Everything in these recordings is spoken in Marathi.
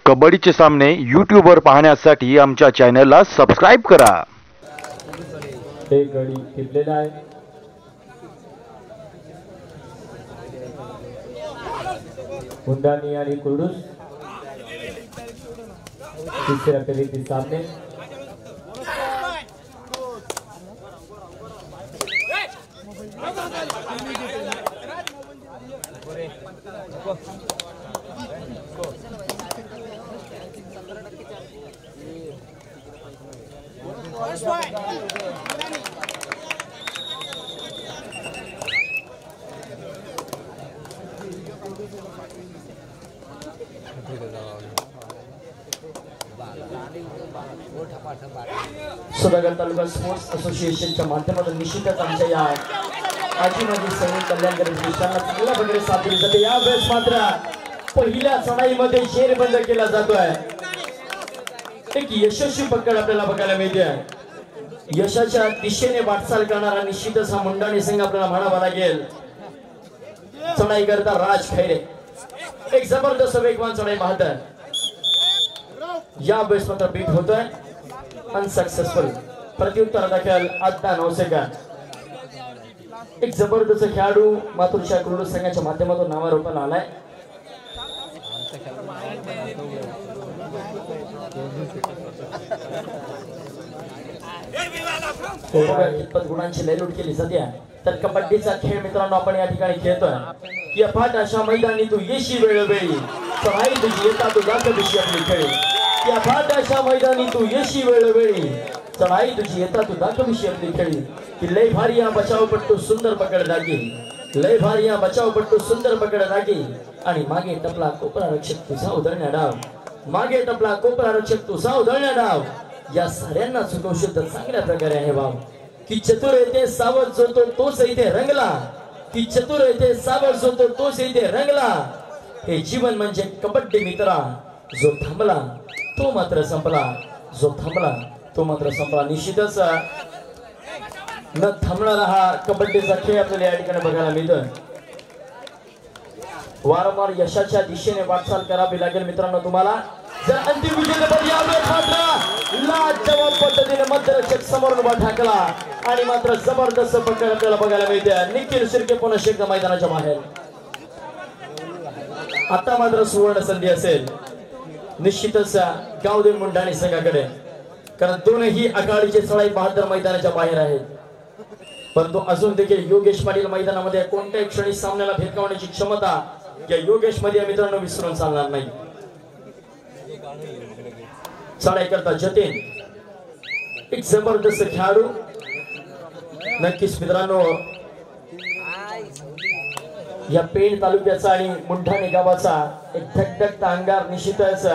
कबड्डीचे सामने YouTube वर पाहण्यासाठी आमच्या चॅनलला सबस्क्राइब करा। हे गडी टिपलेला आहे। मुंडानी आणि कुर्डूस तिसऱ्या फेरीतील सामने सुधागड तालुका स्पोर्ट्स असोसिएशनच्या माध्यमातून निश्चितच आमच्या या आजी माजी सैनिक कल्याणकारी प्रतिष्ठानला चांगल्या प्रकारे साथ दिली जाते। यावेळेस मात्र पहिल्या चढाईमध्ये शेरबंद केला जातोय। एक यशस्वी पकड आपल्याला बघायला मिळते। यशाच्या दिशेने वाटचाल करणारा निश्चितच हा मुंडाणी संघ आपल्याला म्हणावा लागेल। चढाई करता राज खैरे एक जबरदस्त वेगवान चढाई पाहतोय। यावेळेस मात्र बीट होतोय अनसक्सेसफुल। प्रत्युत्तर दाखल आत्ता नवसेकर एक जबरदस्त खेळाडू मातृशा कुर्डूस संघाच्या माध्यमातून नावारूपाला आलाय। कितपत गुणांची लयलूट केली जाते तर कबड्डीचा खेळ मित्रांनो आपण या ठिकाणी खेळतोय की अफाट अशा मैदानी तू येशी वेळोवेळी चढाई तुझी येता तू दाखविशी आपली खेळी की अफाट अशा मैदानी तू येशी वेळोवेळी चढाई तुझी येता तू दाखविशी आपली खेळी की लय भारी या बचावपट्टू सुंदर पकड दागी लय भारी या बचावपट्टू सुंदर पकड दागी आणि मागे टपला कोपरा रक्षक तुझा उधळण्या डाव मागे टपला कोपरा रक्षक तुझा उधळण्या डाव या साऱ्यांना चुकवशील तर चांगल्या प्रकारे आहे भाव की चतुर येते सावध जो तोच इथे रंगला की चतुर येते सावध जो तोच इथे रंगला हे जीवन म्हणजे कबड्डी मित्रा जो थांबला तो मात्र संपला जो थांबला तो मात्र संपला। निश्चितच न थांबणारा हा कबड्डीचा खेळ आपल्याला या ठिकाणी बघायला मिळतोय। वारंवार यशाच्या दिशेने वाटचाल करावी लागेल मित्रांनो तुम्हाला जर अंतिम विजेतेपदी यावेळेस मात्र लाजवाब पद्धतीने मध्यरक्षक समोरून उभा ठाकला आणि मात्र जबरदस्त पकड आपल्याला बघायला मिळते। निखिल शिर्के पुन्हा शेखदा मैदानाच्या बाहेर। आता मात्र सुवर्ण संधी असेल निश्चितच गावदेव मुंडाणी संघाकडे कारण दोनही आघाडीचे चढाई 72 मैदानाच्या बाहेर आहेत। परंतु अजून देखील योगेश पाटील मैदानामध्ये कोणत्याही क्षणी सामन्याला भेदकावण्याची क्षमता या योगेश मध्ये मित्रांनो विसरून चालणार नाही। चढाई करता जतीन एक जबरदस्त खेळाडू नक्कीच मित्रांनो या पेण तालुक्याचा आणि मुंडाणे गावाचा एक धगधगता अंगार निश्चितच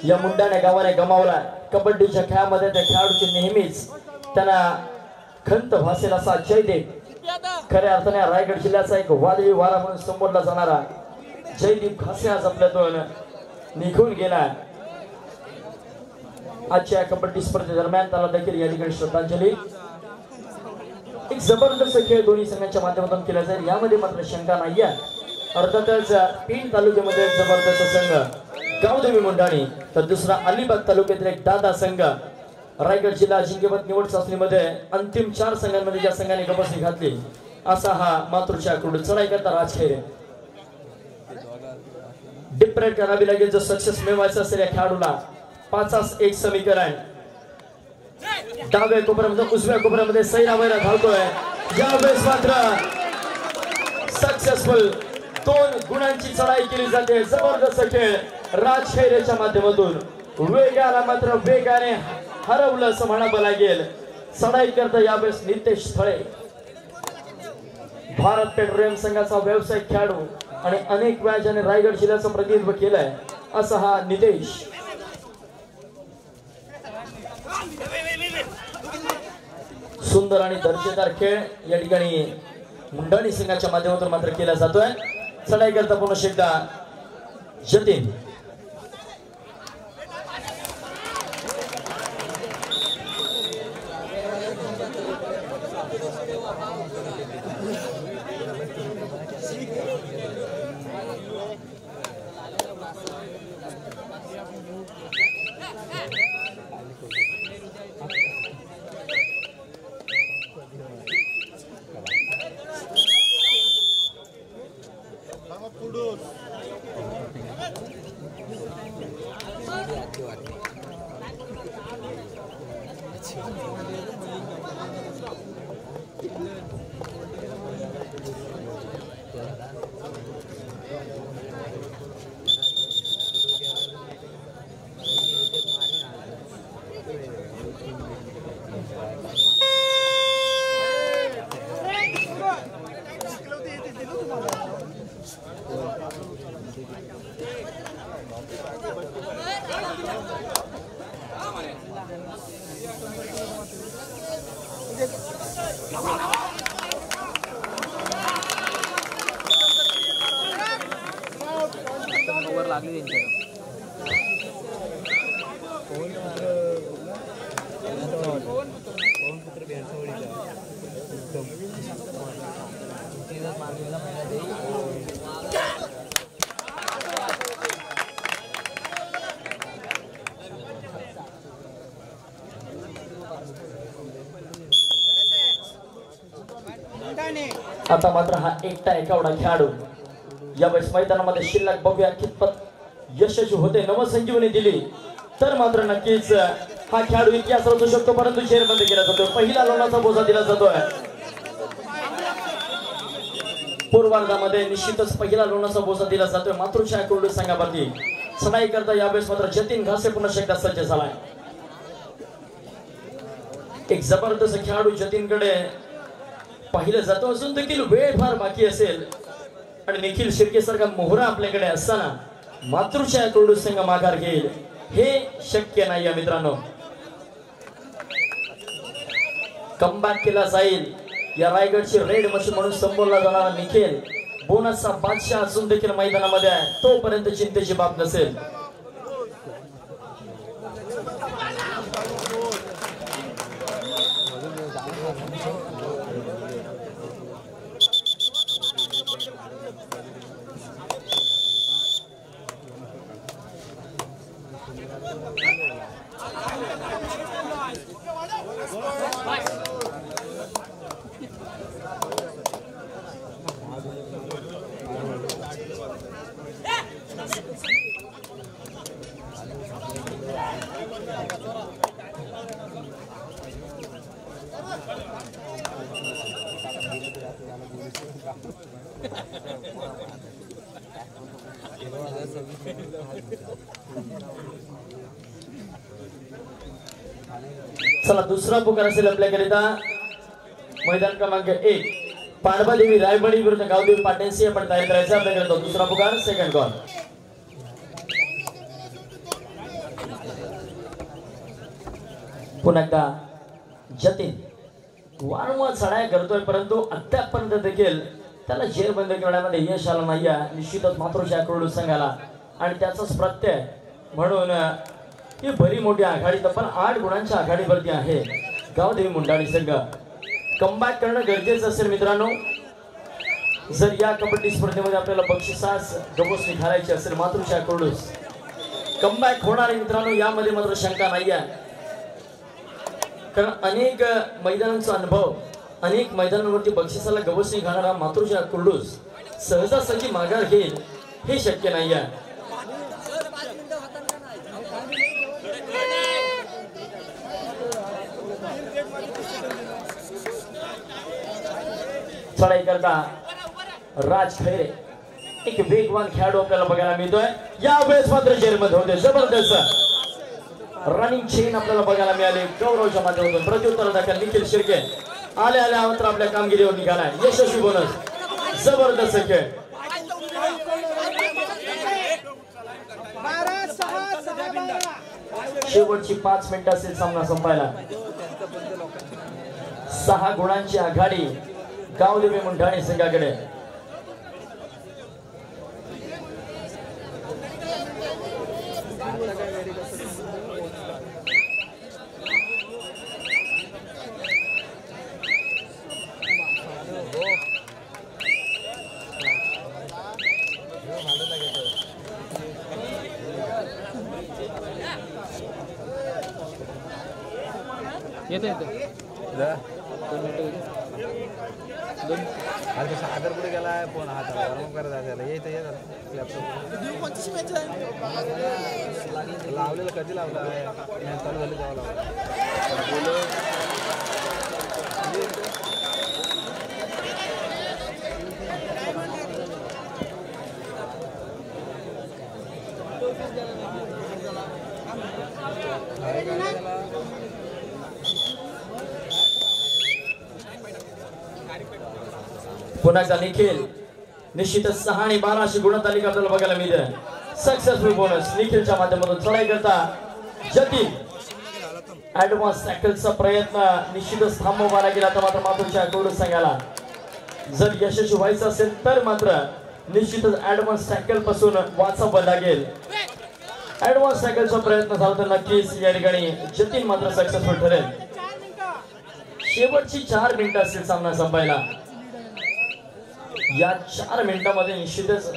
या मुंडाणे गावाने गमावला। कबड्डीच्या खेळामध्ये त्या खेळाडूची नेहमीच त्यांना खंत भासेल असा जयदीप खऱ्या अर्थाने रायगड जिल्ह्याचा एक वादळी वारा म्हणून संबोधला जाणारा जयदीप खासे आज आपल्यातून निघून गेला। आजच्या कबड्डी स्पर्धेदरम्यान त्याला देखील या ठिकाणी श्रद्धांजली। एक जबरदस्त खेळ दोन्ही संघांच्या माध्यमातून केला जाईल यामध्ये मात्र शंका नाहीये। अर्थातच पेण तालुक्यामध्ये जबरदस्त संघ गावदेवी मुंडाणी तर दुसरा अलिबाग तालुक्यातील एक दादा संघ रायगड जिल्हा अजिंक्यपद निवड चाचणीमध्ये अंतिम 4 संघांमध्ये ज्या संघाने गपसणी घातली असा हा मातृशा कुर्डूस। चढाई करता राज खैरे डिप्रेट करावी लागेल जर सक्सेस मिळवायचं असेल या खेळाडूला 5-1 समीकरण। डाव्या कोपऱ्यामध्ये उजव्या कोपऱ्यामध्ये सैरा वैरा धावतोय यावेळेस मात्र सक्सेसफुल 2 गुणांची चढाई केली जाते। जबरदस्त खेळ राज खैरेच्या माध्यमातून वेगाला मात्र वेगाने हरवलं असं म्हणावं लागेल। चढाई करता यावेळेस नितेश थळे भारत पेट्रोलियम संघाचा व्यावसायिक खेळाडू आणि अनेक वेळा ज्याने रायगड जिल्ह्याचं प्रतिनिधित्व केलंय असा हा नितेश। सुंदर आणि दर्जेदार खेळ या ठिकाणी मुंडाणी संघाच्या माध्यमातून मात्र केला जातोय। चढाई करता पुन्हा एकदा जतीन आता मात्र हा एकटा एकावडा खेळाडू यावेळेस मैदानामध्ये शिल्लक बघूया कितपत यशस्वी होते. नवसंजीवनी दिली तर मात्र नक्कीच हा खेळाडू इतिहास रचू शकतो, परंतु जेरबंद केला जातो. पहिला लोणाचा बोजा दिला जातोय. पूर्वार्धामध्ये निश्चितच पहिला लोणाचा बोजा दिला जातोय मातृशा कुर्डू संघावरती. चढाई करता यावेळेस मात्र जतीन घासे पुन्हा एकदा सज्ज झालाय. एक जबरदस्त खेळाडू जतीनकडे पाहिलं जातो असून देखील वेळ फार बाकी असेल आणि निखिल शिर्के सारखा मोहरा आपल्याकडे असताना मातृशा कुर्डू संघ माघार घेईल हे शक्य नाही या मित्रांनो. कमबॅक केला जाईल. या रायगडची रेड मशीन म्हणून संबोधला जाणारा निखिल बोनसचा बादशाह असून देखील मैदानामध्ये आहे, तोपर्यंत चिंतेची बाब नसेल. चला दुसरा पुकार असेल आपल्याकरिता. मैदान क्रमांक 1 पांडवादेवी रायबडी विरुद्ध गावदेवी पाटणसी. आपण तयार करायचं आपल्याकरिता दुसरा पुकार सेकंड कॉल. पुन्हा एकदा जतीन वारंवार चढाया करतोय परंतु अद्यापपर्यंत देखील त्याला जेरबंद करण्यामध्ये यश आलं नाही. निश्चितच मातृशा कुर्डू संघाला आणि त्याचाच प्रत्यय म्हणून ही भरी मोठी आघाडी तब्बल 8 गुणांच्या आघाडीवरती आहे गावदेवी मुंडाळी संघ. कमबॅक करणं गरजेचं असेल मित्रांनो. जर या कबड्डी स्पर्धेमध्ये आपल्याला बक्षिसास गवसणी घालायची असेल मातृशा कुर्डू कमबॅक होणार आहे मित्रांनो, यामध्ये मात्र शंका नाही आहे. कारण अनेक मैदानांचा अनुभव, अनेक मैदानांवरती बक्षिसाला गवसणी घालणारा मातृशा कुर्डू सहजासहजी माघार घेईल हे शक्य नाही आहे. चढाई करता राज खैरे एक वेगवान खेळाडू आपल्याला बघायला मिळतोय. यावेळेस मात्र जेरमध्ये होते. जबरदस्त रनिंग चेन आपल्याला बघायला मिळाली. गौरवच्या माध्यमातून प्रत्युत्तर दाखल निखिल शिर्के आले मात्र आपल्या कामगिरीवर निघालाय. यशस्वी बोनस. जबरदस्त खेळ. शेवटची 5 मिनिटं असेल सामना संपायला. 6 गुणांची आघाडी गावदेवी मुंडाळी संघाकडे. अरे सागर पुढे गेलाय फोन हाताला गरम करायला लावलेलं कधी लावला चालू झालं तेव्हा लावला. पुन्हा एकदा निखिल. निश्चितच 6 आणि 12 अशी गुणतालिका आपल्याला बघायला मिळते. सक्सेसफुल बोनस निखिलच्या माध्यमातून. चढाई करता जतीन. ऍडव्हान्स टॅकलचा प्रयत्न निश्चितच थांबवायला गेला तर मात्र मातृशा कुर्डू संघाला जर यशस्वी व्हायचं असेल तर मात्र निश्चितच ऍडव्हान्स टॅकल पासून वाचावं लागेल. ऍडव्हान्स सायकलचा प्रयत्न झाला तर नक्कीच या ठिकाणी जतीन मात्र सक्सेसफुल ठरेल. शेवटची 4 मिनिटं असतील सामना संपायला. या 4 मिनिटांमध्ये निश्चितच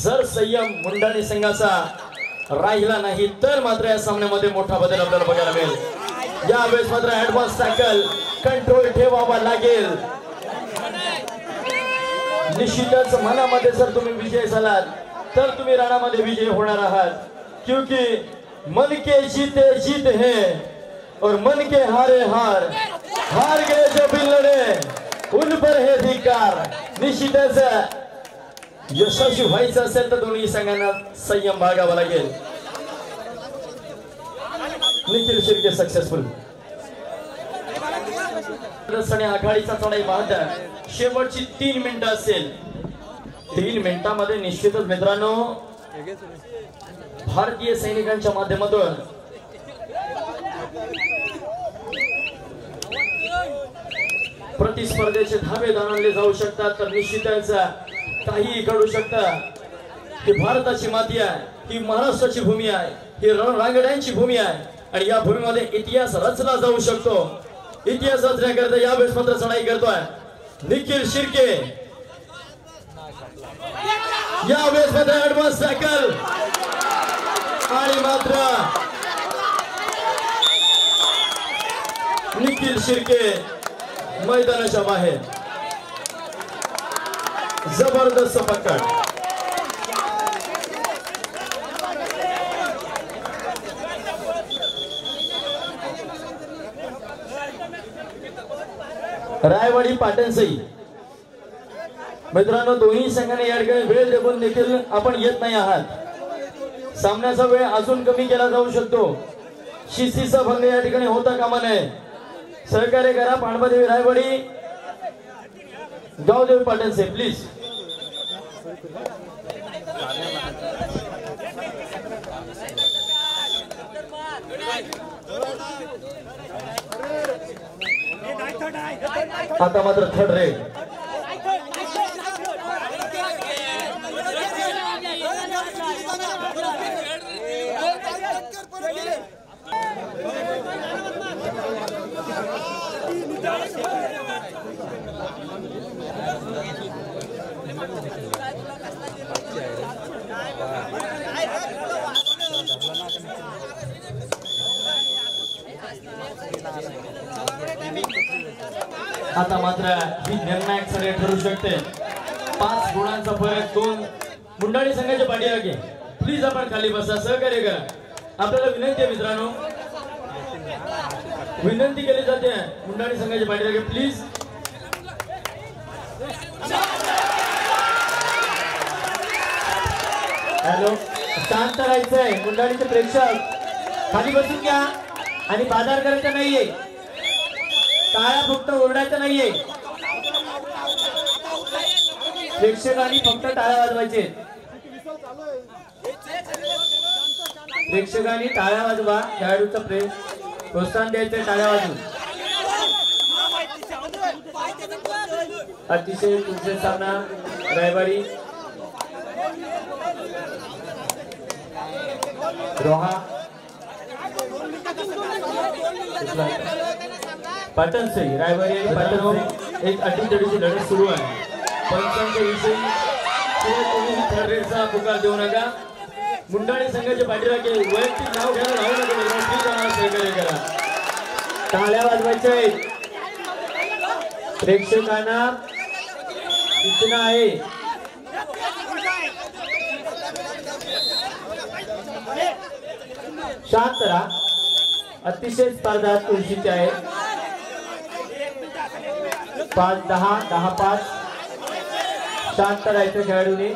जर संयम मुंडाणी संघाचा राहिला नाही तर मात्र या सामन्यामध्ये मोठा बदल आपल्याला बघायला मिळेल. यावेळेस मात्र ऍडव्हान्स सायकल कंट्रोल ठेवावा लागेल. निश्चितच मनामध्ये जर तुम्ही विजय झालात तर तुम्ही राणामध्ये विजय होणार आहात. क्योंकि मन के जीते जीत है और मन के हारे हार, हार गए जो भी लढे उन पर है धिक्कार. निश्चितच यशस्वी व्हायचं असेल तर दोन्ही संघांना संयम बाळगावा लागेल. निखिल शिर्के सक्सेसफुल. आघाडीचा चढाई वाहत शेवटची 3 मिनिटं असेल. 3 मिनिटांमध्ये निश्चितच मित्रांनो भारतीय सैनिकांच्या माध्यमातून प्रतिस्पर्धेचे धावे दाणले जाऊ शकतात. तर निश्चितच काहीही घडू शकतं. ही भारताची माती आहे, ही महाराष्ट्राची भूमी आहे, ही रणरांगड्यांची भूमी आहे आणि या भूमीमध्ये इतिहास रचला जाऊ शकतो. इतिहास रचण्याकरता यावेळेस मात्र चढाई करतोय निखिल शिर्के. यावेळेस मात्र ऍडव्हान्स सायकल आणि मात्र निखिल शिर्के मैदानाच्या बाहेर. जबरदस्त पकड. रायवाडी पाटणसई मित्रांनो दोन्ही संघाने या ठिकाणी वेळ देऊन देखील आपण येत नाही आहात. सामन्याचा वेळ अजून कमी केला जाऊ शकतो. शिस्तीचा भंग या ठिकाणी होता कामा नये. सहकार्य करा. पांडवादेवी रायवाडी, गावदेवी पाटणसई प्लीज. आता मात्र थर्ड रेड. आता मात्र ही निर्णायक सरी ठरू शकते. 5 गुणांचा फरक 2 मुंडाणी संघाच्या पाठीमागे. प्लीज आपण खाली बसा. सहकार्य करा. आपल्याला विनंती आहे मित्रांनो, विनंती केली जाते मुंडाणी संघाच्या पाठीमागे प्लीज. हॅलो, शांत राहायचंय. मुंडाणीचे प्रेक्षक खाली बसून घ्या आणि बाजार करायचा नाहीये. टाळ्या फक्त ओरडायचं नाहीये. प्रेक्षकांनी फक्त टाळ्या वाजवायचे. प्रेक्षकांनी टाळ्या वाजवा. खेळाडूचं प्रोत्साहन द्यायचं. टाळ्या वाजवून अतिशय तुमचे सामना रायवाडी रोहा पाटणसई. रायवाडी आणि पाटण एक अटीतडीची लढत सुरू आहे. पंचांच्या विषयी थर्ड रेडचा पुकार देऊ नका. मुंडाणी संघाच्या पाठीमागे वैयक्तिक नाव घ्यायला राहू नका. सहकार्य करा. टाळ्या वाजवायच्या आहेत. प्रेक्षकांना सूचना आहे. शांत राहा. अतिशय स्पर्धा तुळशीची आहे. 5-10 10-5 शांत राहायचं खेळाडूने.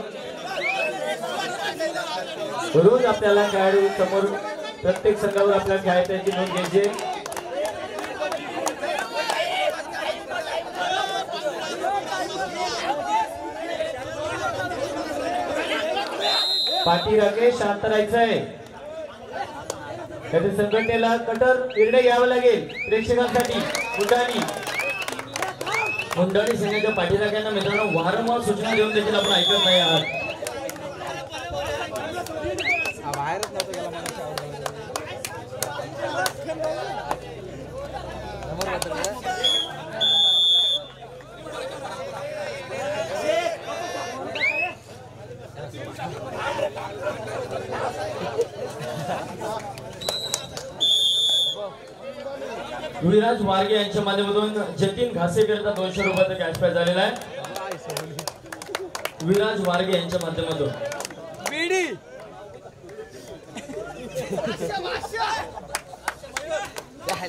रोज आपल्याला खेळाडू समोर प्रत्येक संघावर आपल्याला खेळायचं याची नोंद घ्यायची. पाठीराखे शांत राहायचंय. त्याच्या संघटनेला कठोर निर्णय घ्यावा लागेल प्रेक्षकांसाठी. मुंडाणी संघाच्या पाठीराख्यांना मित्रांनो वारंवार सूचना देऊन देखील आपण ऐकत नाही आहात. बाहेरच नव्हतं गेला मला विराज वारगे यांच्या माध्यमातून जतीन घासेकरचा 200 रुपयाचा कॅश प्राइज झालेला आहे. विराज वारगे यांच्या माध्यमातून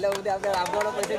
उद्या आपल्याला पैसे